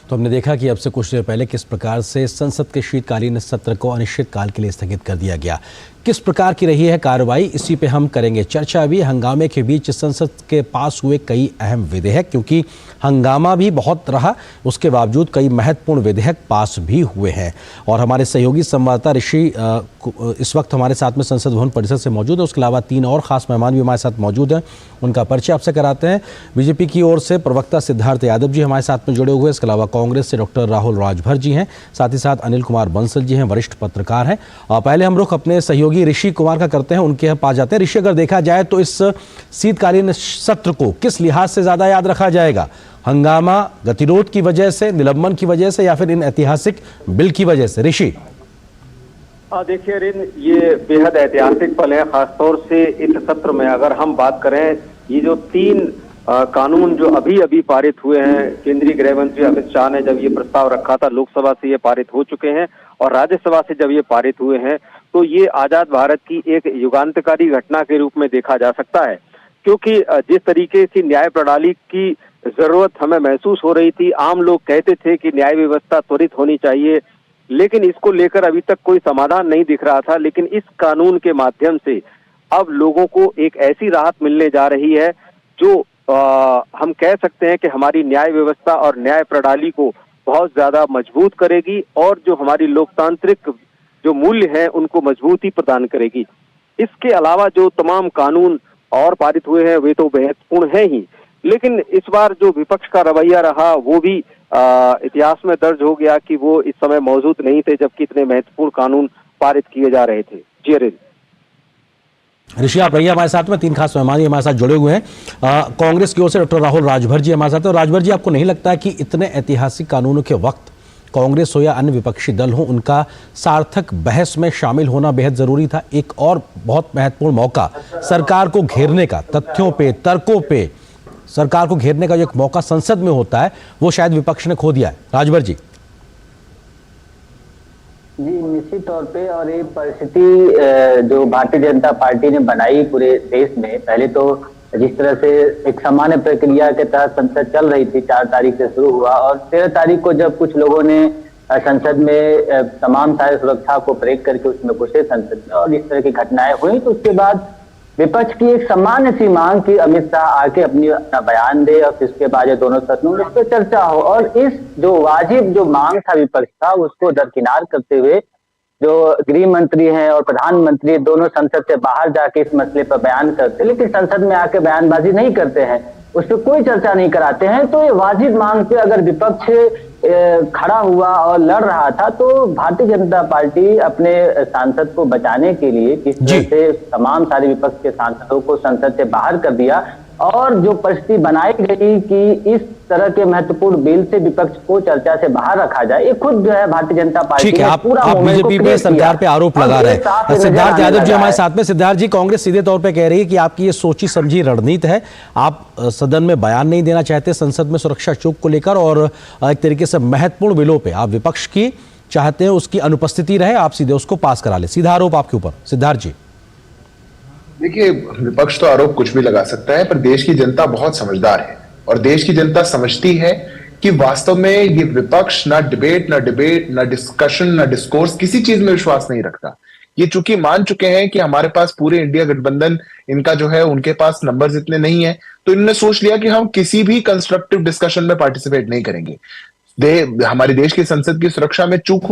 तो हमने देखा कि अब से कुछ देर पहले किस प्रकार से संसद के शीतकालीन सत्र को अनिश्चितकाल के लिए स्थगित कर दिया गया। किस प्रकार की रही है कार्रवाई, इसी पे हम करेंगे चर्चा। भी हंगामे के बीच संसद के पास हुए कई अहम विधेयक, क्योंकि हंगामा भी बहुत रहा, उसके बावजूद कई महत्वपूर्ण विधेयक पास भी हुए हैं। और हमारे सहयोगी संवाददाता ऋषि इस वक्त हमारे साथ में संसद भवन परिसर से मौजूद है। उसके अलावा 3 और खास मेहमान भी हमारे साथ मौजूद हैं, उनका परिचय आपसे कराते हैं। बीजेपी की ओर से प्रवक्ता सिद्धार्थ यादव जी हमारे साथ में जुड़े हुए हैं। इसके अलावा कांग्रेस से डॉक्टर राहुल राजभर जी हैं, साथ ही साथ अनिल कुमार बंसल जी हैं, वरिष्ठ पत्रकार हैं। पहले हम रुख अपने सहयोगी ऋषि कुमार का करते हैं, उनके पास जाते हैं। ऋषि, अगर देखा जाए तो इस शीतकालीन सत्र को किस लिहाज से ज्यादा याद रखा जाएगा? हंगामा, गतिरोध की वजह से, निलंबन की वजह से, या फिर इन ऐतिहासिक बिल की वजह से? ऋषि देखिए रिन, ये बेहद ऐतिहासिक पल है, खासतौर से इस सत्र में। अगर हम बात करें, ये जो 3 कानून जो अभी अभी पारित हुए हैं, केंद्रीय गृह मंत्री अमित शाह ने जब ये प्रस्ताव रखा था, लोकसभा से ये पारित हो चुके हैं और राज्यसभा से जब ये पारित हुए हैं, तो ये आजाद भारत की एक युगांतकारी घटना के रूप में देखा जा सकता है। क्योंकि जिस तरीके से न्याय प्रणाली की जरूरत हमें महसूस हो रही थी, आम लोग कहते थे कि न्याय व्यवस्था त्वरित होनी चाहिए, लेकिन इसको लेकर अभी तक कोई समाधान नहीं दिख रहा था। लेकिन इस कानून के माध्यम से अब लोगों को एक ऐसी राहत मिलने जा रही है जो हम कह सकते हैं कि हमारी न्याय व्यवस्था और न्याय प्रणाली को बहुत ज्यादा मजबूत करेगी और जो हमारी लोकतांत्रिक जो मूल्य हैं उनको मजबूती प्रदान करेगी। इसके अलावा जो तमाम कानून और पारित हुए हैं वे तो महत्वपूर्ण है ही, लेकिन इस बार जो विपक्ष का रवैया रहा वो भी इतिहास में दर्ज हो गया कि वो इस समय मौजूद नहीं थे, जबकि इतने महत्वपूर्ण कानून पारित किए जा रहे थे। जी अरिन। ऋषि, आप रहिए हमारे साथ में। 3 खास मेहमान हमारे साथ जुड़े हुए हैं। कांग्रेस की ओर से डॉक्टर राहुल राजभर जी हमारे साथ हैं। राजभर जी, आपको नहीं लगता है कि इतने ऐतिहासिक कानूनों के वक्त कांग्रेस हो या अन्य विपक्षी दल हो, उनका सार्थक बहस में शामिल होना बेहद जरूरी था? एक और बहुत महत्वपूर्ण मौका सरकार को घेरने का, तथ्यों पे, तर्कों पे सरकार को घेरने का जो एक मौका संसद में होता है, वो शायद विपक्ष ने खो दिया है। राजभर जी। जी, निश्चित तौर पे। और ये परिस्थिति जो भारतीय जनता पार्टी ने बनाई पूरे देश में, पहले तो जिस तरह से एक सामान्य प्रक्रिया के तहत संसद चल रही थी, 4 तारीख से शुरू हुआ और 13 तारीख को जब कुछ लोगों ने संसद में तमाम सारे सुरक्षा को ब्रेक करके उसमें घुसे संसद में और इस तरह की घटनाएं हुई, तो उसके बाद विपक्ष की एक सामान्य सी मांग की अमित शाह आके अपना बयान दे और उसके बाद दोनों सदनों में इस पर चर्चा हो। और इस जो वाजिब जो मांग था विपक्ष का, उसको दरकिनार करते हुए जो गृह मंत्री हैं और प्रधानमंत्री दोनों संसद से बाहर जाके इस मसले पर बयान करते, लेकिन संसद में आके बयानबाजी नहीं करते हैं, उस पर कोई चर्चा नहीं कराते हैं। तो ये वाजिब मांग पे अगर विपक्ष खड़ा हुआ और लड़ रहा था, तो भारतीय जनता पार्टी अपने सांसद को बचाने के लिए किस तरह से तमाम सारे विपक्ष के सांसदों को संसद से बाहर कर दिया और जो परिस्थिति बनाई गई कि इस तरह के महत्वपूर्ण बिल से विपक्ष को चर्चा से बाहर रखा जाए, ये खुद जो है भारतीय जनता पार्टी ने पूरा बीजेपी पे सरकार पे आरोप लगा रहे हैं। सिद्धार्थ यादव जी हमारे साथ में। सिद्धार्थ जी, कांग्रेस सीधे तौर पे कह रही है कि आपकी ये सोची समझी रणनीति है, आप सदन में बयान नहीं देना चाहते संसद में सुरक्षा चूक को लेकर, और एक तरीके से महत्वपूर्ण बिलों पे आप विपक्ष की चाहते हैं उसकी अनुपस्थिति रहे, आप सीधे उसको पास करा ले। सीधा आरोप आपके ऊपर। सिद्धार्थ जी। देखिए, विपक्ष तो आरोप कुछ भी लगा सकता है, पर देश की जनता बहुत समझदार है और देश की जनता समझती है कि वास्तव में ये विपक्ष ना डिबेट, ना डिस्कशन, ना डिस्कोर्स, किसी चीज में विश्वास नहीं रखता। ये चूंकि मान चुके हैं कि हमारे पास पूरे इंडिया गठबंधन इनका जो है, उनके पास नंबर्स इतने नहीं है, तो इन्होंने सोच लिया कि हम किसी भी कंस्ट्रक्टिव डिस्कशन में पार्टिसिपेट नहीं करेंगे। हमारे देश की संसद की सुरक्षा में चूक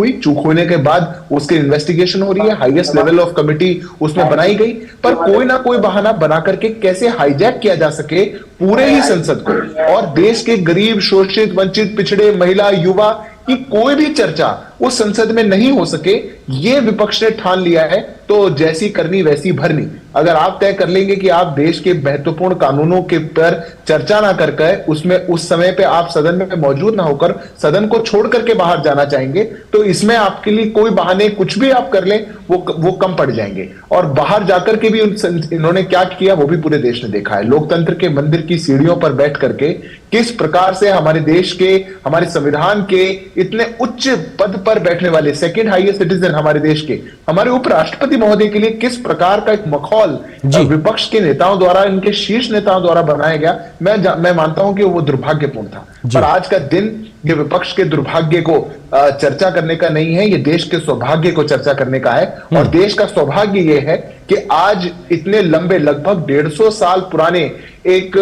होने के बाद उसकी इन्वेस्टिगेशन हो रही है, हाईएस्ट लेवल ऑफ कमिटी उसमें बनाई गई, पर कोई ना कोई बहाना बना करके कैसे हाईजैक किया जा सके पूरे ही संसद को और देश के गरीब, शोषित, वंचित, पिछड़े, महिला, युवा की कोई भी चर्चा उस संसद में नहीं हो सके, ये विपक्ष ने ठान लिया है। तो जैसी करनी वैसी भरनी। अगर आप तय कर लेंगे कि आप देश के महत्वपूर्ण कानूनों के पर चर्चा ना करके उसमें उस समय पे आप सदन में मौजूद ना होकर सदन को छोड़ करके बाहर जाना चाहेंगे, तो इसमें आपके लिए कोई बहाने कुछ भी आप कर लें वो कम पड़ जाएंगे। और बाहर जाकर के भी इन्होंने क्या किया वो भी पूरे देश ने देखा है। लोकतंत्र के मंदिर की सीढ़ियों पर बैठ करके किस प्रकार से हमारे देश के, हमारे संविधान के इतने उच्च पद पर बैठने वाले, सेकंड हाईएस्ट सिटीजन हमारे देश के, हमारे उपराष्ट्रपति महोदय के लिए किस प्रकार का एक मखौल माहौल विपक्ष के नेताओं द्वारा, इनके शीर्ष नेताओं द्वारा बनाया गया, मैं मानता हूं कि वो दुर्भाग्यपूर्ण था। पर आज का दिन ये विपक्ष के दुर्भाग्य को चर्चा करने का नहीं है, ये देश के सौभाग्य को चर्चा करने का है। और देश का सौभाग्य ये है कि आज इतने लंबे, लगभग 150 साल पुराने एक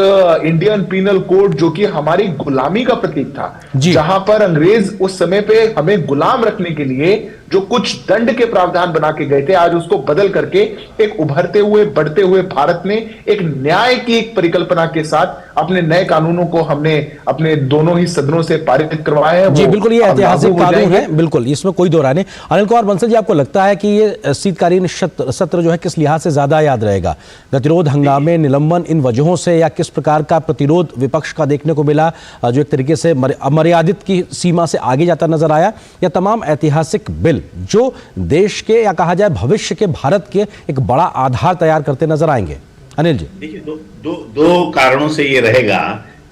इंडियन पीनल कोड, जो कि हमारी गुलामी का प्रतीक था, जहां पर अंग्रेज उस समय पे हमें गुलाम रखने के लिए जो कुछ दंड के प्रावधान बना के गए थे, आज उसको बदल करके एक उभरते हुए, बढ़ते हुए भारत में एक न्याय की एक परिकल्पना के साथ अपने नए कानूनों को हमने अपने दोनों ही सदनों से पारित करवाए हैं। जी बिल्कुल, ये ऐतिहासिक कानून है, बिल्कुल, इसमें कोई दो राय नहीं। अनिल कुमार बंसल जी, आपको लगता है कि ये शीतकालीन सत्र जो है किस लिहाज से ज्यादा याद रहेगा? गतिरोध, हंगामे, निलंबन, इन वजहों से, या किस प्रकार का प्रतिरोध विपक्ष का देखने को मिला जो एक तरीके से अमर्यादित की सीमा से आगे जाता नजर आया, या तमाम ऐतिहासिक बिल जो देश के, या कहा जाए भविष्य के भारत के एक बड़ा आधार तैयार करते नजर आएंगे? अनिल जी, देखिए, दो कारणों से ये रहेगा।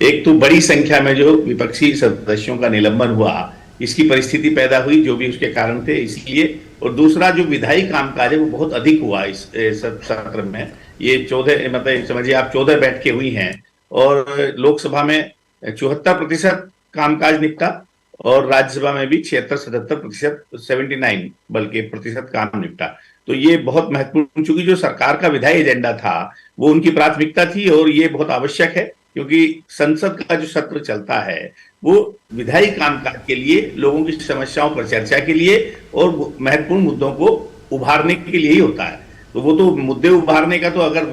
एक तो बड़ी संख्या में जो विपक्षी सदस्यों का निलंबन हुआ, इसकी परिस्थिति पैदा हुई, जो भी उसके कारण थे, इसलिए। और दूसरा, जो विधायी कामकाज है वो बहुत अधिक हुआ इस सत्र में। ये 14, मतलब समझिए आप 14 बैठकें हुई हैं, और लोकसभा में 74% कामकाज निपटा, और राज्यसभा में भी 76-77%, 79 बल्कि प्रतिशत काम निपटा। तो ये बहुत महत्वपूर्ण, चूंकि जो सरकार का विधायी एजेंडा था वो उनकी प्राथमिकता थी, और ये बहुत आवश्यक है, क्योंकि संसद का जो सत्र चलता है वो विधायी कामकाज के लिए, लोगों की समस्याओं पर चर्चा के लिए और महत्वपूर्ण मुद्दों को उभारने के लिए ही होता है। तो वो तो मुद्दे उभारने का, तो अगर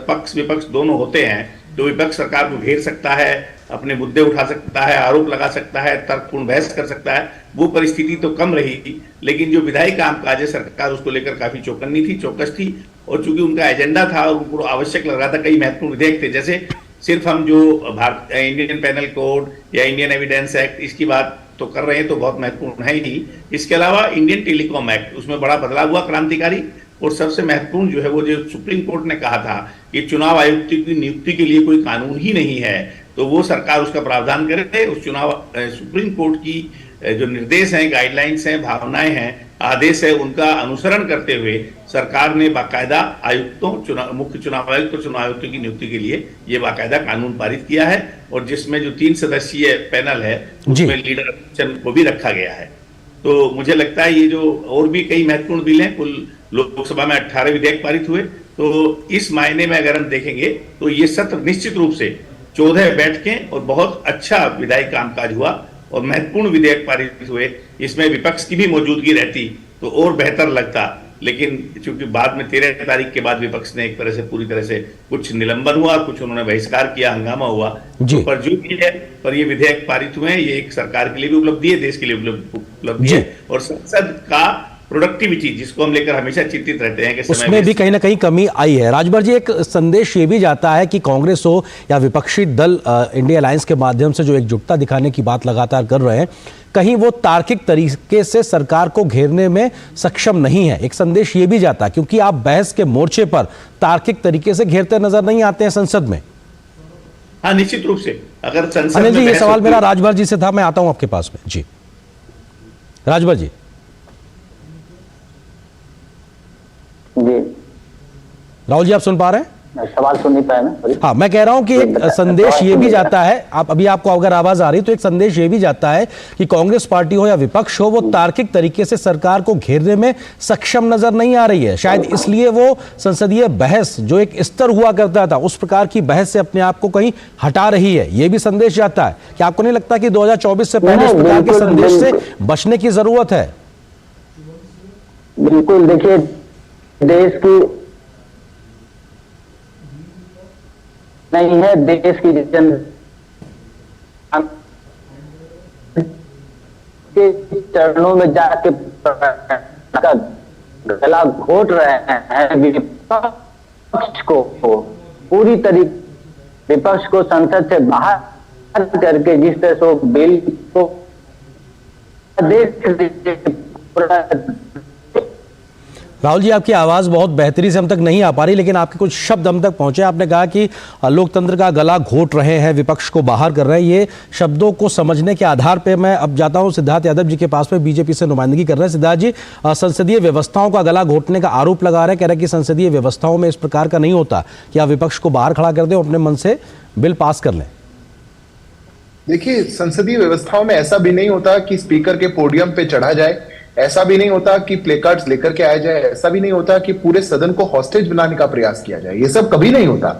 पक्ष विपक्ष दोनों होते हैं तो विपक्ष सरकार को घेर सकता है, अपने मुद्दे उठा सकता है, आरोप लगा सकता है, तर्कपूर्ण बहस कर सकता है, वो परिस्थिति तो कम रही। लेकिन जो विधायी कामकाज है, सरकार उसको लेकर काफी चौकन्नी थी, चौकस थी, और चूंकि उनका एजेंडा था और उनको आवश्यक लग रहा था, कई महत्वपूर्ण विधेयक थे, जैसे सिर्फ हम जो इंडियन पेनल कोड या इंडियन एविडेंस एक्ट, इसकी बात तो कर रहे हैं, तो बहुत महत्वपूर्ण है ही। इसके अलावा इंडियन टेलीकॉम एक्ट, उसमें बड़ा बदलाव हुआ, क्रांतिकारी। और सबसे महत्वपूर्ण जो है वो, जो सुप्रीम कोर्ट ने कहा था कि चुनाव आयुक्त की नियुक्ति के लिए कोई कानून ही नहीं है, तो वो सरकार उसका प्रावधान करे। उस सुप्रीम कोर्ट की जो निर्देश हैं, गाइडलाइंस हैं, भावनाएं हैं, आदेश है, उनका अनुसरण करते हुए सरकार ने बाकायदा आयुक्तों, मुख्य चुनाव आयुक्त और चुनाव आयुक्तों की नियुक्ति के लिए ये बाकायदा कानून पारित किया है, और जिसमें जो 3 सदस्यीय पैनल है उसमें लीडर ऑप्शन को भी रखा गया है। तो मुझे लगता है ये जो और भी कई महत्वपूर्ण बिल हैं, कुल लोकसभा में 18 विधेयक पारित हुए, तो इस मायने में अगर हम देखेंगे तो ये सत्र निश्चित रूप से 14 बैठकें और बहुत अच्छा विधायी कामकाज हुआ, और महत्वपूर्ण विधेयक पारित हुए। इसमें विपक्ष की भी मौजूदगी रहती तो और बेहतर लगता, लेकिन चूंकि बाद में 13 तारीख के बाद विपक्ष ने एक तरह से, पूरी तरह से, कुछ निलंबन हुआ, कुछ उन्होंने बहिष्कार किया, हंगामा हुआ, तो पर जो भी है, पर ये विधेयक पारित हुए हैं, ये एक सरकार के लिए भी उपलब्धि है, देश के लिए उपलब्धि है, और संसद का प्रोडक्टिविटी, जिसको हम लेकर हमेशा चिंतित रहते हैं कि उसमें भी कहीं ना कहीं कमी आई है। राजभर जी, एक संदेश ये भी जाता है कि कांग्रेस हो या विपक्षी दल इंडिया अलायंस के माध्यम से जो एकजुटता दिखाने की बात लगातार कर रहे हैं, कहीं वो तार्किक तरीके से सरकार को घेरने में सक्षम नहीं है। एक संदेश ये भी जाता है, क्योंकि आप बहस के मोर्चे पर तार्किक तरीके से घेरते नजर नहीं आते हैं संसद में। हाँ, निश्चित रूप से, अगर संसद अनिल जी, ये सवाल मेरा राजभर जी से था, मैं आता हूं आपके पास में। जी राजभर जी। जी राहुल जी, आप सुन पा रहे हैं? सवाल सुन नहीं पाया मैं। हाँ, मैं कह रहा हूं कि एक संदेश ये भी जाता है, अभी आपको अगर आवाज आ रही तो एक संदेश ये भी जाता है कि कांग्रेस पार्टी हो या विपक्ष हो, वो तार्किक तरीके से सरकार को घेरने में सक्षम नजर नहीं आ रही है। शायद इसलिए वो संसदीय बहस जो एक स्तर हुआ करता था, उस प्रकार की बहस से अपने आप को कहीं हटा रही है। ये भी संदेश जाता है कि आपको नहीं लगता कि 2024 से पहले इस प्रकार के संदेश से बचने की जरूरत है? बिल्कुल, देखिए, देश की नहीं है, देश की जन के चरणों में जाके गला घोट रहे हैं विपक्ष को, पूरी तरीके विपक्ष को संसद से बाहर करके, जिस तरह से बिल को देश राहुल जी, आपकी आवाज़ बहुत बेहतरी से हम तक नहीं आ पा रही, लेकिन आपके कुछ शब्द हम तक पहुंचे। आपने कहा कि लोकतंत्र का गला घोट रहे हैं, विपक्ष को बाहर कर रहे हैं। ये शब्दों को समझने के आधार पे मैं अब जाता हूं सिद्धार्थ यादव जी के पास में, बीजेपी से नुमाइंदगी कर रहे हैं। सिद्धार्थ जी, संसदीय व्यवस्थाओं का गला घोटने का आरोप लगा रहे हैं, कह रहे हैं कि संसदीय व्यवस्थाओं में इस प्रकार का नहीं होता कि आप विपक्ष को बाहर खड़ा कर दें और अपने मन से बिल पास कर लें। देखिए, संसदीय व्यवस्थाओं में ऐसा भी नहीं होता कि स्पीकर के पोडियम पे चढ़ा जाए, ऐसा भी नहीं होता कि प्ले कार्ड्स लेकर के आया जाए, ऐसा भी नहीं होता कि पूरे सदन को हॉस्टेज बनाने का प्रयास किया जाए। ये सब कभी नहीं होता।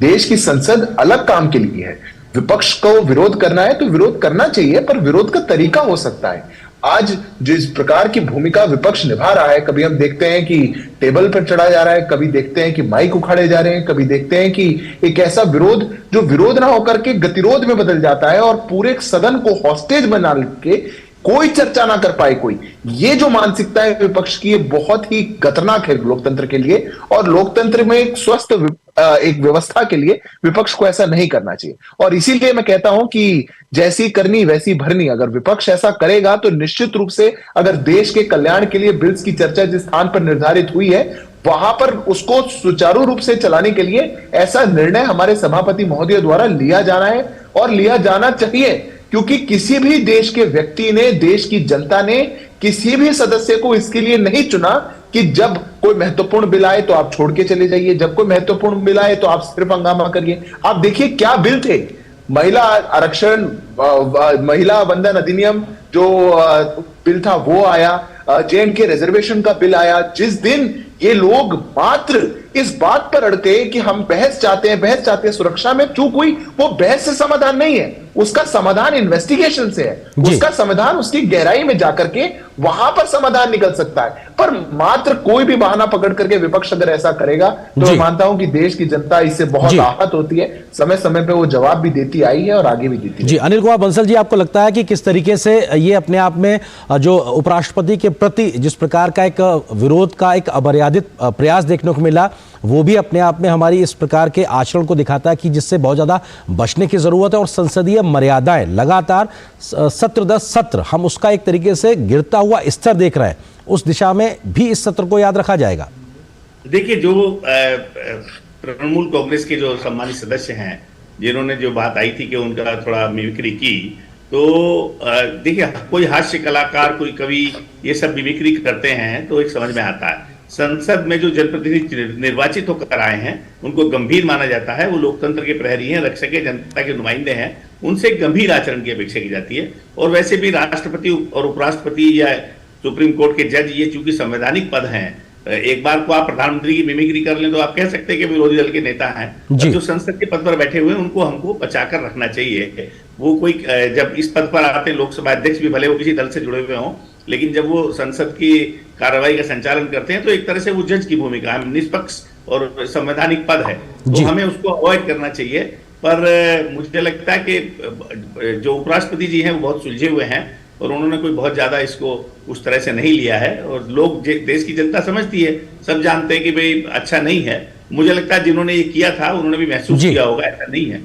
देश की संसद अलग काम के लिए है। विपक्ष को विरोध करना है तो विरोध करना चाहिए, पर विरोध का तरीका हो सकता है। आज जिस प्रकार की भूमिका विपक्ष निभा रहा है, कभी हम देखते हैं कि टेबल पर चढ़ा जा रहा है, कभी देखते हैं कि माइक उखाड़े जा रहे हैं, कभी देखते हैं कि एक ऐसा विरोध जो विरोध ना होकर के गतिरोध में बदल जाता है और पूरे सदन को हॉस्टेज बना के कोई चर्चा ना कर पाए कोई। ये जो मानसिकता है विपक्ष की, ये बहुत ही खतरनाक है लोकतंत्र के लिए, और लोकतंत्र में एक स्वस्थ एक व्यवस्था के लिए विपक्ष को ऐसा नहीं करना चाहिए। और इसीलिए मैं कहता हूं कि जैसी करनी वैसी भरनी। अगर विपक्ष ऐसा करेगा तो निश्चित रूप से, अगर देश के कल्याण के लिए बिल्स की चर्चा जिस स्थान पर निर्धारित हुई है, वहां पर उसको सुचारू रूप से चलाने के लिए ऐसा निर्णय हमारे सभापति महोदय द्वारा लिया जाना है और लिया जाना चाहिए। क्योंकि किसी भी देश के व्यक्ति ने, देश की जनता ने किसी भी सदस्य को इसके लिए नहीं चुना कि जब कोई महत्वपूर्ण बिल आए तो आप छोड़ के चले जाइए, जब कोई महत्वपूर्ण बिल आए तो आप सिर्फ हंगामा करिए। आप देखिए क्या बिल थे। महिला आरक्षण, महिला वंदन अधिनियम जो बिल था वो आया, J&K रिजर्वेशन का बिल आया। जिस दिन ये लोग मात्र इस बात पर अड़के कि हम बहस चाहते हैं, सुरक्षा में चूक हुई, वो बहस से समाधान नहीं है, उसका समाधान इन्वेस्टिगेशन से है, उसका समाधान उसकी गहराई में जाकर के वहां पर समाधान निकल सकता है। पर मात्र कोई भी बहाना पकड़ करके विपक्ष अगर ऐसा करेगा तो मैं मानता हूं कि देश की जनता इससे बहुत आहत होती है। समय समय पे वो जवाब भी देती आई है और आगे भी देती है। जी, अनिल कुमार बंसल जी, आपको लगता है कि किस तरीके से ये अपने आप में जो उपराष्ट्रपति के प्रति जिस प्रकार का एक विरोध का एक अमर्यादित प्रयास देखने को मिला, वो भी अपने आप में हमारी इस प्रकार के आचरण को दिखाता है कि जिससे बहुत ज्यादा बचने की जरूरत है, और संसदीय मर्यादाएं लगातार सत्र दर सत्र हम उसका एक तरीके से गिरता हुआ स्तर देख रहे हैं, उस दिशा में भी इस सत्र को याद रखा जाएगा। देखिए, जो तृणमूल कांग्रेस के जो सम्मानित सदस्य हैं, जिन्होंने जो बात आई थी कि उनका थोड़ा मिमिक्री की, तो देखिए, कोई हास्य कलाकार, कोई कवि ये सब मिमिक्री करते हैं तो एक समझ में आता है। संसद में जो जनप्रतिनिधि निर्वाचित होकर आए हैं उनको गंभीर माना जाता है। वो लोकतंत्र के प्रहरी हैं, रक्षक हैं, जनता के नुमाइंदे हैं, उनसे गंभीर आचरण की अपेक्षा की जाती है। और वैसे भी राष्ट्रपति और उपराष्ट्रपति या सुप्रीम कोर्ट के जज, ये चूंकि संवैधानिक पद हैं, एक बार को आप प्रधानमंत्री की मिमिक्री कर लें तो आप कह सकते हैं कि विरोधी दल के नेता हैं। जो संसद के पद पर बैठे हुए हैं उनको हमको बचाकर रखना चाहिए। वो कोई जब इस पद पर आते हैं, लोकसभा अध्यक्ष भी भले वो किसी दल से जुड़े हुए हों, लेकिन जब वो संसद की कार्रवाई का संचालन करते हैं तो एक तरह से वो जज की भूमिका है, निष्पक्ष और संवैधानिक पद है, तो हमें उसको अवॉइड करना चाहिए। पर मुझे लगता है कि जो उपराष्ट्रपति जी हैं वो बहुत सुलझे हुए हैं और उन्होंने कोई बहुत ज्यादा इसको उस तरह से नहीं लिया है, और लोग, देश की जनता समझती है, सब जानते हैं कि भाई अच्छा नहीं है। मुझे लगता है जिन्होंने ये किया था उन्होंने भी महसूस किया होगा ऐसा नहीं है।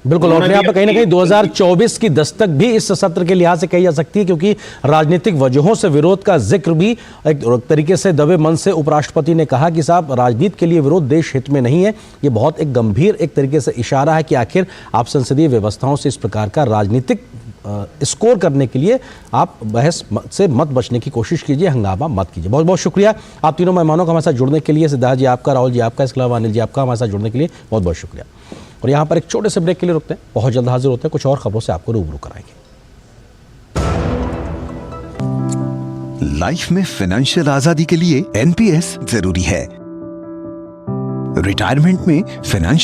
बिल्कुल, और यहाँ पर कहीं ना कहीं 2024 की दस्तक भी इस सत्र के लिहाज से कही जा सकती है, क्योंकि राजनीतिक वजहों से विरोध का जिक्र भी एक तरीके से दबे मन से उपराष्ट्रपति ने कहा कि साहब, राजनीति के लिए विरोध देश हित में नहीं है। ये बहुत एक गंभीर एक तरीके से इशारा है कि आखिर आप संसदीय व्यवस्थाओं से इस प्रकार का राजनीतिक स्कोर करने के लिए आप बहस से मत बचने की कोशिश कीजिए, हंगामा मत कीजिए। बहुत बहुत शुक्रिया आप तीनों मेहमानों का हमारे साथ जुड़ने के लिए। सिद्धार्थ जी आपका, राहुल जी आपका, इसके अलावा अनिल जी आपका हमारे साथ जुड़ने के लिए बहुत बहुत शुक्रिया। और यहाँ पर एक छोटे से ब्रेक के लिए रुकते हैं, बहुत जल्द हाजिर होते हैं, कुछ और खबरों से आपको रूबरू कराएंगे। लाइफ में फाइनेंशियल आजादी के लिए एनपीएस जरूरी है। रिटायरमेंट में फाइनेंशियल